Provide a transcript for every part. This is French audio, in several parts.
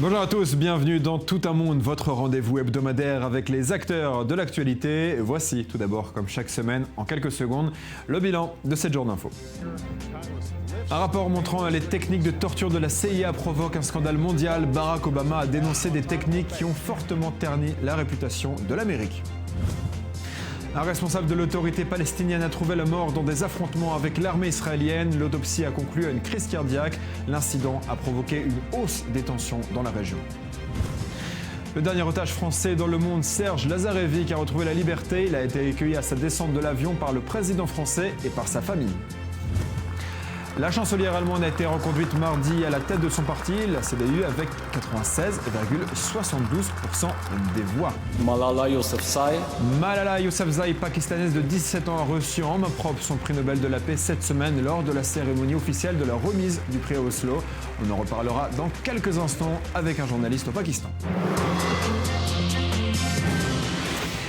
Bonjour à tous, bienvenue dans Tout un monde, votre rendez-vous hebdomadaire avec les acteurs de l'actualité. Voici tout d'abord, comme chaque semaine, en quelques secondes, le bilan de 7 jours d'info. Un rapport montrant les techniques de torture de la CIA provoque un scandale mondial. Barack Obama a dénoncé des techniques qui ont fortement terni la réputation de l'Amérique. Un responsable de l'autorité palestinienne a trouvé la mort dans des affrontements avec l'armée israélienne. L'autopsie a conclu à une crise cardiaque. L'incident a provoqué une hausse des tensions dans la région. Le dernier otage français dans le monde, Serge Lazarevic, a retrouvé la liberté. Il a été accueilli à sa descente de l'avion par le président français et par sa famille. La chancelière allemande a été reconduite mardi à la tête de son parti, la CDU, avec 96,72% des voix. Malala Yousafzai. Malala Yousafzai, pakistanaise de 17 ans, a reçu en main propre son prix Nobel de la paix cette semaine lors de la cérémonie officielle de la remise du prix à Oslo. On en reparlera dans quelques instants avec un journaliste au Pakistan.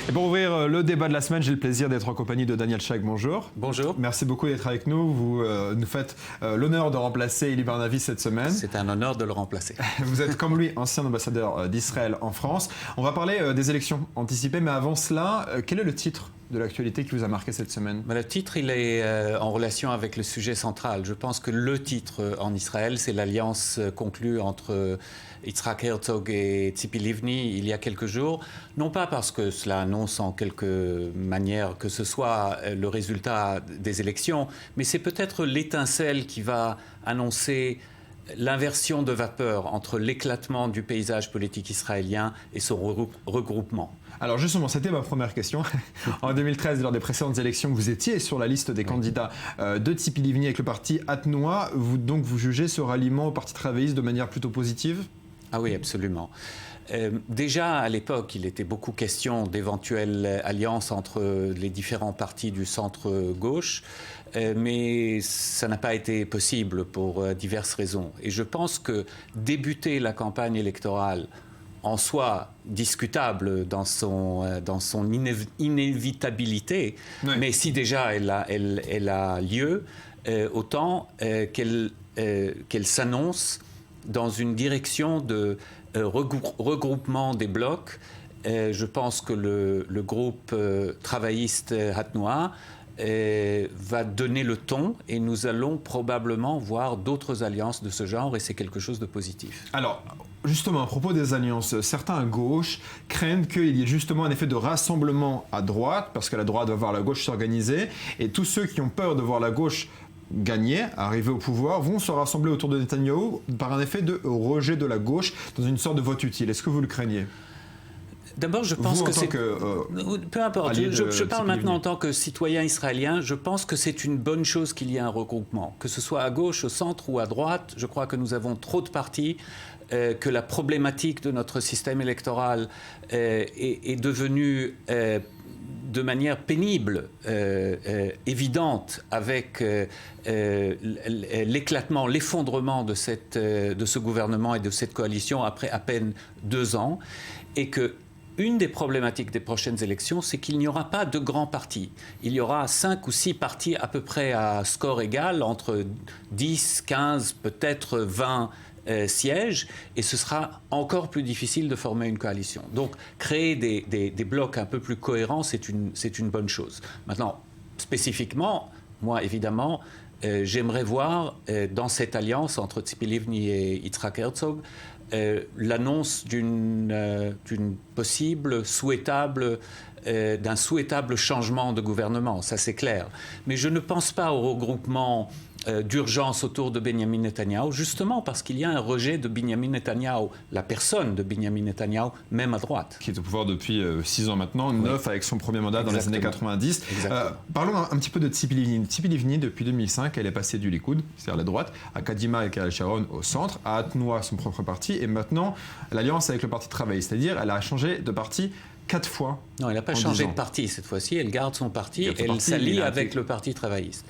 Et pour ouvrir le débat de la semaine, j'ai le plaisir d'être en compagnie de Daniel Chag. Bonjour. Bonjour. Merci beaucoup d'être avec nous. Vous nous faites l'honneur de remplacer Elie Barnavi cette semaine. C'est un honneur de le remplacer. Vous êtes, comme lui, ancien ambassadeur d'Israël en France. On va parler des élections anticipées, mais avant cela, quel est le titre de l'actualité qui vous a marqué cette semaine? Le titre, il est en relation avec le sujet central. Je pense que le titre en Israël, c'est l'alliance conclue entre Yitzhak Herzog et Tzipi Livni il y a quelques jours. Non pas parce que cela annonce en quelque manière que ce soit le résultat des élections, mais c'est peut-être l'étincelle qui va annoncer l'inversion de vapeur entre l'éclatement du paysage politique israélien et son regroupement. Alors justement, c'était ma première question. En 2013, lors des précédentes élections, vous étiez sur la liste des candidats de Tzipi Livni avec le parti Hatnoa. Vous jugez ce ralliement au Parti travailliste de manière plutôt positive? Ah oui, absolument. Déjà à l'époque, il était beaucoup question d'éventuelles alliances entre les différents partis du centre-gauche, mais ça n'a pas été possible pour diverses raisons. Et je pense que débuter la campagne électorale en soi discutable dans son inévitabilité, oui. Mais si déjà elle a lieu, autant qu'elle s'annonce dans une direction de regroupement des blocs. Je pense que le groupe travailliste Hatnoa va donner le ton et nous allons probablement voir d'autres alliances de ce genre et c'est quelque chose de positif. Alors, justement, à propos des alliances, certains à gauche craignent qu'il y ait justement un effet de rassemblement à droite, parce que la droite va voir la gauche s'organiser, et tous ceux qui ont peur de voir la gauche gagner, arriver au pouvoir, vont se rassembler autour de Netanyahou par un effet de rejet de la gauche dans une sorte de vote utile. Est-ce que vous le craignez? D'abord, je pense que c'est... Peu importe, je parle maintenant en tant que citoyen israélien, je pense que c'est une bonne chose qu'il y ait un regroupement. Que ce soit à gauche, au centre ou à droite, je crois que nous avons trop de partis, que la problématique de notre système électoral est devenue... de manière pénible, évidente, avec l'éclatement, l'effondrement de ce gouvernement et de cette coalition après à peine 2 ans, et que une des problématiques des prochaines élections, c'est qu'il n'y aura pas de grands partis. Il y aura 5 ou 6 partis à peu près à score égal, entre 10, 15, peut-être 20 sièges, et ce sera encore plus difficile de former une coalition. Donc, créer des blocs un peu plus cohérents, c'est une bonne chose. Maintenant, spécifiquement, moi, évidemment, j'aimerais voir dans cette alliance entre Tzipi Livni et Yitzhak Herzog l'annonce d'un souhaitable changement de gouvernement, ça c'est clair. Mais je ne pense pas au regroupement d'urgence autour de Benjamin Netanyahou, justement parce qu'il y a un rejet de Benjamin Netanyahou, la personne de Benjamin Netanyahou, même à droite. Qui est au pouvoir depuis 6 ans maintenant, 9 avec son premier mandat dans les années 90. Parlons un petit peu de Tzipi Livni. Tzipi Livni, depuis 2005, elle est passée du Likoud, c'est-à-dire la droite, à Kadima et Ariel Sharon au centre, à Hatnoa, son propre parti, et maintenant l'alliance avec le Parti travailliste, c'est-à-dire elle a changé de parti 4 fois. Non, elle n'a pas changé de parti cette fois-ci, elle garde son parti, elle s'allie avec le Parti travailliste.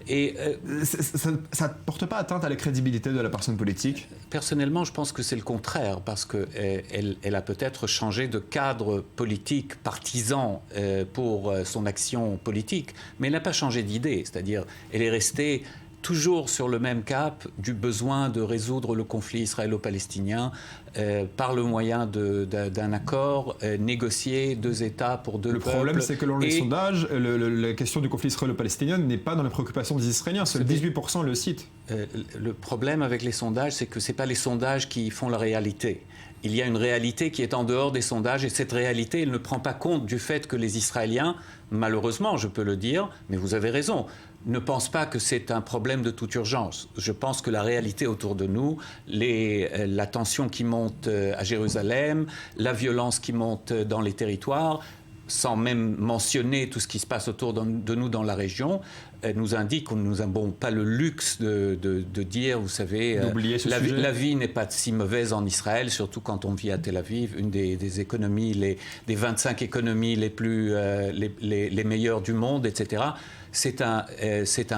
Et ça ne porte pas atteinte à la crédibilité de la personne politique? Personnellement, je pense que c'est le contraire, parce qu'elle a peut-être changé de cadre politique partisan pour son action politique, mais elle n'a pas changé d'idée, c'est-à-dire elle est restée toujours sur le même cap du besoin de résoudre le conflit israélo-palestinien par le moyen d'un accord négocié, 2 États pour 2 peuples. Le problème, c'est que dans les sondages, la question du conflit israélo-palestinien n'est pas dans les préoccupations des Israéliens. Seuls 18% le citent. Le problème avec les sondages, c'est que ce n'est pas les sondages qui font la réalité. Il y a une réalité qui est en dehors des sondages et cette réalité, elle ne prend pas compte du fait que les Israéliens, malheureusement, je peux le dire, mais vous avez raison, ne pensent pas que c'est un problème de toute urgence. Je pense que la réalité autour de nous, la tension qui monte à Jérusalem, la violence qui monte dans les territoires, sans même mentionner tout ce qui se passe autour de nous dans la région, nous indique que nous n'avons pas le luxe de dire, vous savez, la vie n'est pas si mauvaise en Israël, surtout quand on vit à Tel Aviv, une des économies, des 25 économies les meilleures du monde, etc. C'est un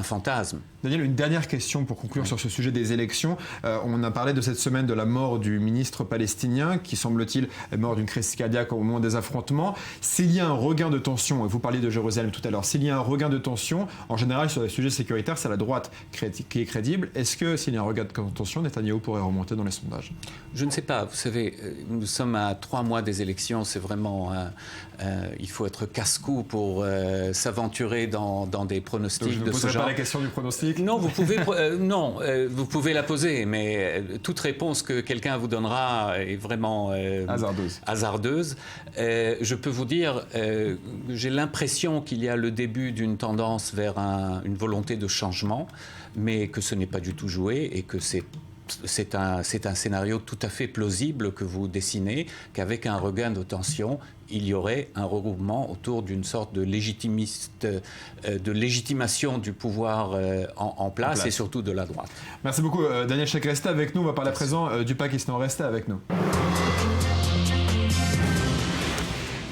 fantasme. Daniel, une dernière question pour conclure sur ce sujet des élections. On a parlé de cette semaine de la mort du ministre palestinien qui, semble-t-il, est mort d'une crise cardiaque au moment des affrontements. S'il y a un regain de tension, et vous parliez de Jérusalem tout à l'heure, s'il y a un regain de tension, en général sur les sujets sécuritaires, c'est la droite qui est crédible. Est-ce que s'il y a un regain de tension, Netanyahou pourrait remonter dans les sondages? Je ne sais pas. Vous savez, nous sommes à 3 mois des élections. C'est vraiment... il faut être casse-cou pour s'aventurer dans des pronostics de ce genre. Je ne poserai pas la question du pronostic. Non, vous pouvez la poser, mais toute réponse que quelqu'un vous donnera est vraiment hasardeuse. Je peux vous dire, j'ai l'impression qu'il y a le début d'une tendance vers une volonté de changement, mais que ce n'est pas du tout joué et que c'est un scénario tout à fait plausible que vous dessinez, qu'avec un regain de tension, il y aurait un regroupement autour d'une sorte de légitimation du pouvoir en place et surtout de la droite. Merci beaucoup Daniel Sheikh. Restez avec nous, on va parler à présent du Pakistan. Restez avec nous.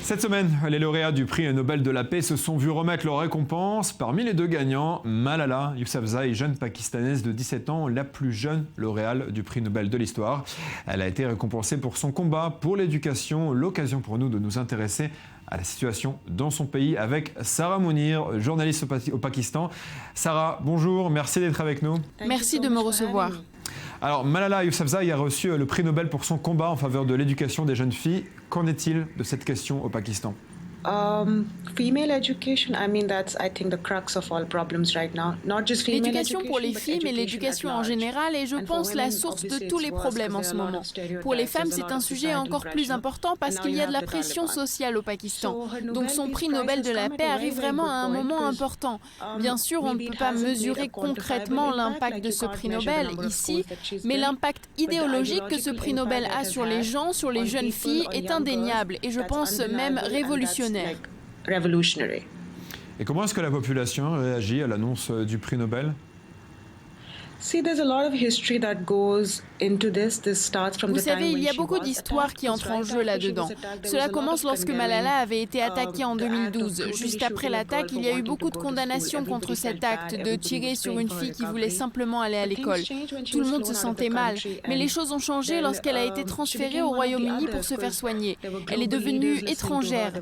Cette semaine, les lauréats du prix Nobel de la paix se sont vus remettre leur récompense. Parmi les 2 gagnants, Malala Yousafzai, jeune pakistanaise de 17 ans, la plus jeune lauréate du prix Nobel de l'histoire. Elle a été récompensée pour son combat pour l'éducation. L'occasion pour nous de nous intéresser à la situation dans son pays avec Sarah Mounir, journaliste au Pakistan. Sarah, bonjour, merci d'être avec nous. Merci de me recevoir. Alors, Malala Yousafzai a reçu le prix Nobel pour son combat en faveur de l'éducation des jeunes filles. Qu'en est-il de cette question au Pakistan ? L'éducation pour les filles, mais l'éducation en général est, je pense, la source de tous les problèmes en ce moment. Pour les femmes, c'est un sujet encore plus important parce qu'il y a de la pression sociale au Pakistan. Donc son prix Nobel de la paix arrive vraiment à un moment important. Bien sûr, on ne peut pas mesurer concrètement l'impact de ce prix Nobel ici, mais l'impact idéologique que ce prix Nobel a sur les gens, sur les jeunes filles, est indéniable et je pense même révolutionnaire. Et comment est-ce que la population réagit à l'annonce du prix Nobel ? Vous savez, il y a beaucoup d'histoires qui entrent en jeu là-dedans. Cela commence lorsque Malala avait été attaquée en 2012. Juste après l'attaque, il y a eu beaucoup de condamnations contre cet acte de tirer sur une fille qui voulait simplement aller à l'école. Tout le monde se sentait mal, mais les choses ont changé lorsqu'elle a été transférée au Royaume-Uni pour se faire soigner. Elle est devenue étrangère.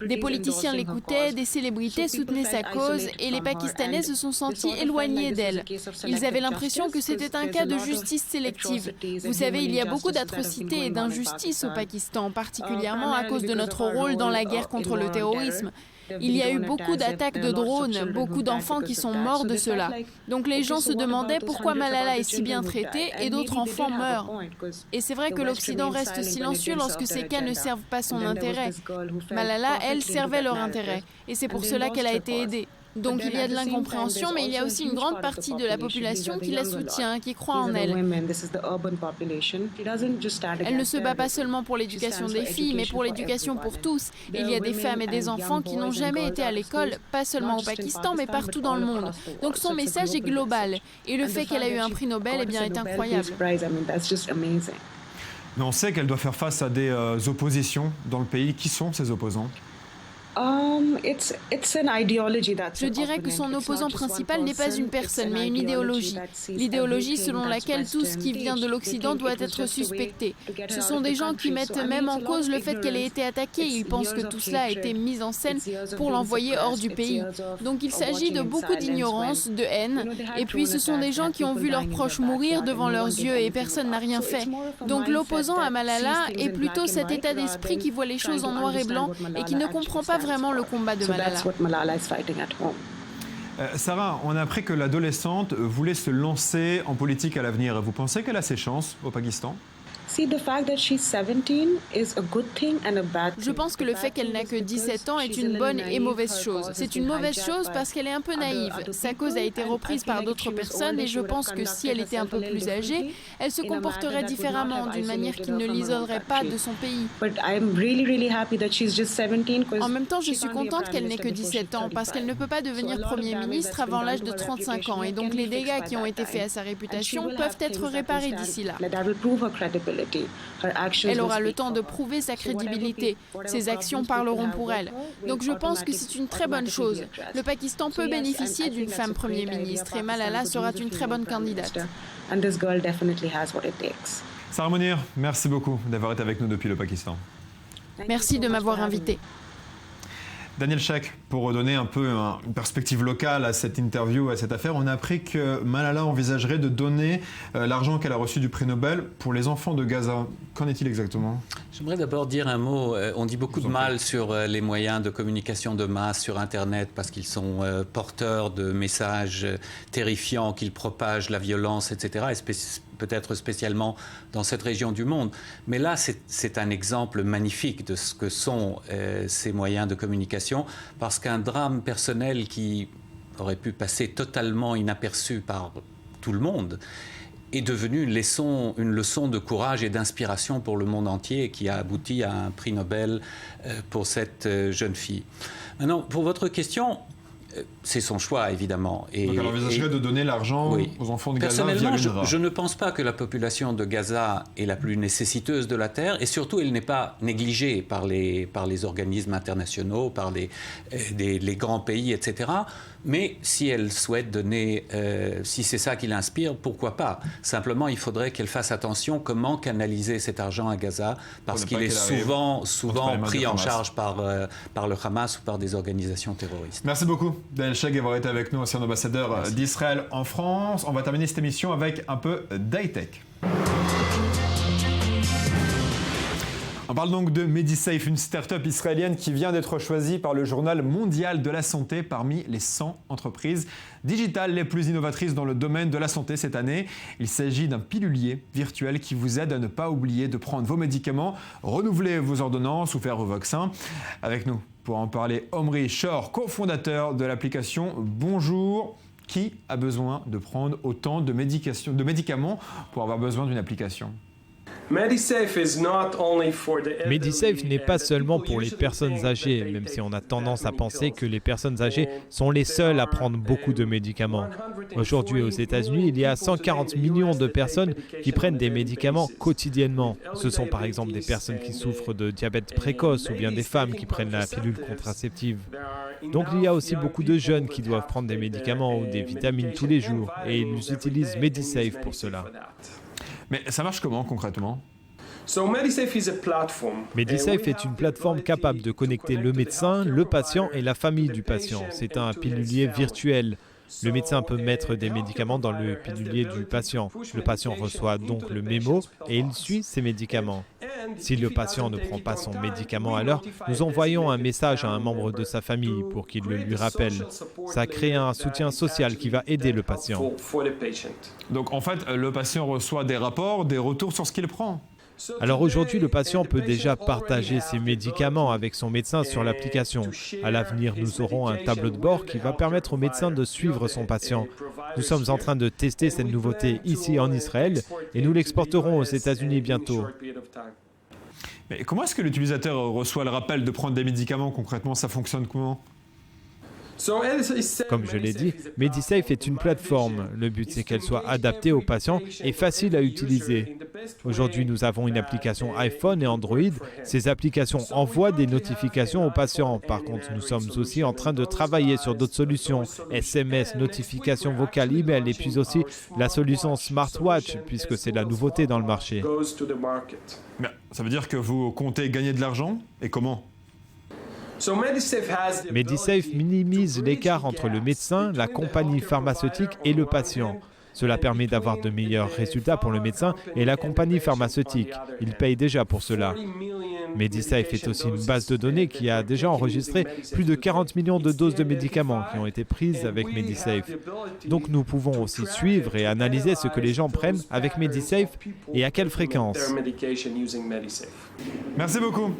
Des politiciens l'écoutaient, des célébrités soutenaient sa cause et les Pakistanais se sont sentis éloignés d'elle. Ils avaient l'impression que c'était un cas de justice sélective. Vous savez, il y a beaucoup d'atrocités et d'injustices au Pakistan, particulièrement à cause de notre rôle dans la guerre contre le terrorisme. Il y a eu beaucoup d'attaques de drones, beaucoup d'enfants qui sont morts de cela. Donc les gens se demandaient pourquoi Malala est si bien traitée et d'autres enfants meurent. Et c'est vrai que l'Occident reste silencieux lorsque ces cas ne servent pas son intérêt. Malala, elle, servait leur intérêt. Et c'est pour cela qu'elle a été aidée. Donc il y a de l'incompréhension, mais il y a aussi une grande partie de la population qui la soutient, qui croit en elle. Elle ne se bat pas seulement pour l'éducation des filles, mais pour l'éducation pour tous. Il y a des femmes et des enfants qui n'ont jamais été à l'école, pas seulement au Pakistan, mais partout dans le monde. Donc son message est global. Et le fait qu'elle a eu un prix Nobel est incroyable. Mais on sait qu'elle doit faire face à des oppositions dans le pays. Qui sont ces opposants ? Je dirais que son opposant principal n'est pas une personne, mais une idéologie. L'idéologie selon laquelle tout ce qui vient de l'Occident doit être suspecté. Ce sont des gens qui mettent même en cause le fait qu'elle ait été attaquée. Ils pensent que tout cela a été mis en scène pour l'envoyer hors du pays. Donc il s'agit de beaucoup d'ignorance, de haine. Et puis ce sont des gens qui ont vu leurs proches mourir devant leurs yeux et personne n'a rien fait. Donc l'opposant à Malala est plutôt cet état d'esprit qui voit les choses en noir et blanc et qui ne comprend pas vraiment le combat de Malala. Sarah, on a appris que l'adolescente voulait se lancer en politique à l'avenir. Vous pensez qu'elle a ses chances au Pakistan ? Je pense que le fait qu'elle n'a que 17 ans est une bonne et mauvaise chose. C'est une mauvaise chose parce qu'elle est un peu naïve. Sa cause a été reprise par d'autres personnes et je pense que si elle était un peu plus âgée, elle se comporterait différemment, d'une manière qui ne l'isolerait pas de son pays. En même temps, je suis contente qu'elle n'ait que 17 ans parce qu'elle ne peut pas devenir Premier ministre avant l'âge de 35 ans et donc les dégâts qui ont été faits à sa réputation peuvent être réparés d'ici là. Elle aura le temps de prouver sa crédibilité. Ses actions parleront pour elle. Donc je pense que c'est une très bonne chose. Le Pakistan peut bénéficier d'une femme Premier ministre et Malala sera une très bonne candidate. Sarah Mounir, merci beaucoup d'avoir été avec nous depuis le Pakistan. Merci de m'avoir invité. Daniel Sheikh, pour redonner un peu une perspective locale à cette interview, à cette affaire, on a appris que Malala envisagerait de donner l'argent qu'elle a reçu du prix Nobel pour les enfants de Gaza. Qu'en est-il exactement ? J'aimerais d'abord dire un mot. On dit beaucoup de mal sur les moyens de communication de masse sur Internet parce qu'ils sont porteurs de messages terrifiants, qu'ils propagent la violence, etc. Et peut-être spécialement dans cette région du monde. Mais là, c'est un exemple magnifique de ce que sont ces moyens de communication, parce qu'un drame personnel qui aurait pu passer totalement inaperçu par tout le monde est devenu une leçon de courage et d'inspiration pour le monde entier, qui a abouti à un prix Nobel pour cette jeune fille. Maintenant, pour votre question, c'est son choix, évidemment. Donc elle envisagerait de donner l'argent aux enfants de Gaza via l'UNRWA. Personnellement, je ne pense pas que la population de Gaza est la plus nécessiteuse de la Terre, et surtout, elle n'est pas négligée par les organismes internationaux, par les grands pays, etc. Mais si elle souhaite donner, si c'est ça qui l'inspire, pourquoi pas ? Simplement, il faudrait qu'elle fasse attention comment canaliser cet argent à Gaza, parce qu'il est souvent pris en charge par le Hamas ou par des organisations terroristes. Merci beaucoup, Daniel Sheikh, d'avoir été avec nous, ancien ambassadeur d'Israël en France. On va terminer cette émission avec un peu d'high-tech. On parle donc de MediSafe, une start-up israélienne qui vient d'être choisie par le Journal mondial de la santé parmi les 100 entreprises digitales les plus innovatrices dans le domaine de la santé cette année. Il s'agit d'un pilulier virtuel qui vous aide à ne pas oublier de prendre vos médicaments, renouveler vos ordonnances ou faire vos vaccins. Avec nous, pour en parler, Omri Shor, cofondateur de l'application. Bonjour. Qui a besoin de prendre autant de médicaments pour avoir besoin d'une application ? MediSafe n'est pas seulement pour les personnes âgées, même si on a tendance à penser que les personnes âgées sont les seules à prendre beaucoup de médicaments. Aujourd'hui, aux États-Unis, il y a 140 millions de personnes qui prennent des médicaments quotidiennement. Ce sont par exemple des personnes qui souffrent de diabète précoce ou bien des femmes qui prennent la pilule contraceptive. Donc il y a aussi beaucoup de jeunes qui doivent prendre des médicaments ou des vitamines tous les jours et ils utilisent MediSafe pour cela. Mais ça marche comment concrètement ? MediSafe est une plateforme capable de connecter le médecin, le patient et la famille du patient. C'est un pilulier virtuel. Le médecin peut mettre des médicaments dans le pilulier du patient. Le patient reçoit donc le mémo et il suit ses médicaments. Si le patient ne prend pas son médicament à l'heure, nous envoyons un message à un membre de sa famille pour qu'il le lui rappelle. Ça crée un soutien social qui va aider le patient. Donc en fait, le patient reçoit des rapports, des retours sur ce qu'il prend. Alors aujourd'hui, le patient peut déjà partager ses médicaments avec son médecin sur l'application. À l'avenir, nous aurons un tableau de bord qui va permettre au médecin de suivre son patient. Nous sommes en train de tester cette nouveauté ici en Israël et nous l'exporterons aux États-Unis bientôt. Mais comment est-ce que l'utilisateur reçoit le rappel de prendre des médicaments concrètement ? Ça fonctionne comment ? Comme je l'ai dit, Medisafe est une plateforme. Le but, c'est qu'elle soit adaptée aux patients et facile à utiliser. Aujourd'hui, nous avons une application iPhone et Android. Ces applications envoient des notifications aux patients. Par contre, nous sommes aussi en train de travailler sur d'autres solutions, SMS, notifications vocales, email, et puis aussi la solution Smartwatch, puisque c'est la nouveauté dans le marché. Bien, ça veut dire que vous comptez gagner de l'argent? Et comment? Medisafe minimise l'écart entre le médecin, la compagnie pharmaceutique et le patient. Cela permet d'avoir de meilleurs résultats pour le médecin et la compagnie pharmaceutique. Il paye déjà pour cela. Medisafe est aussi une base de données qui a déjà enregistré plus de 40 millions de doses de médicaments qui ont été prises avec Medisafe. Donc nous pouvons aussi suivre et analyser ce que les gens prennent avec Medisafe et à quelle fréquence. Merci beaucoup.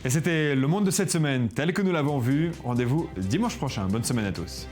Et c'était Le Monde de cette semaine, tel que nous l'avons vu. Rendez-vous dimanche prochain. Bonne semaine à tous.